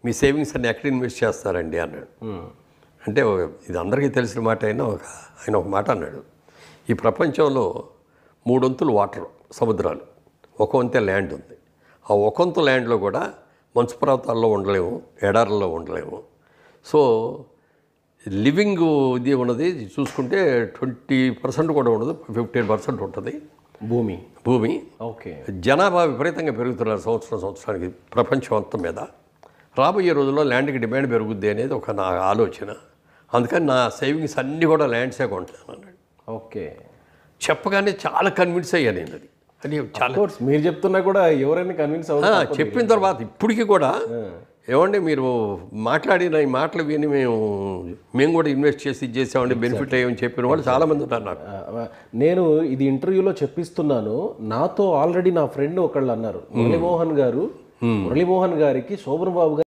మీ savings అన్ని ఎక్కడ invest చేస్తారండి అన్నాడు. అంటే ఇది అందరికీ తెలిసిన మాట అయినా ఆయన ఒక మాట అన్నాడు, ఈ ప్రపంచంలో 3 వంతులు వాటర్ సముద్రాలు, 1 వంతే ల్యాండ్ ఉంది. ఆ 1 వంతు ల్యాండ్లో కూడా మంచు పర్వతాల్లో ఉండలేము, ఎడారుల్లో ఉండలేము. సో లివింగ్ ఇది ఉన్నది చూసుకుంటే 20% కూడా ఉండదు, 15% ఉంటుంది భూమి. ఓకే. జనాభా విపరీతంగా పెరుగుతున్నారు సంవత్సరానికి ప్రపంచం మొత్తం మీద. రాబోయే రోజుల్లో ల్యాండ్కి డిమాండ్ పెరుగుద్ది అనేది ఒక నా ఆలోచన. అందుకని నా సేవింగ్స్ అన్నీ కూడా ల్యాండ్సే కొంటాను అన్నాడు. ఓకే. చెప్పగానే చాలా కన్విన్స్ అయ్యాను నేను. అది చాలా మీరు చెప్తున్నా కూడా ఎవరైనా కన్విన్స్ చెప్పిన తర్వాత ఇప్పటికీ కూడా ఏమండి మీరు మాట్లాడిన ఈ మాటలు విని మేము కూడా ఇన్వెస్ట్ చేసి ఇది చేసామండి, బెనిఫిట్ అయ్యామని చెప్పిన వాళ్ళు చాలామంది ఉన్నారు నాకు. నేను ఇది ఇంటర్వ్యూలో చెప్పిస్తున్నాను. నాతో ఆల్రెడీ నా ఫ్రెండ్ ఒకళ్ళు అన్నారు, మురళీమోహన్ గారికి శోభన్ బాబు గారు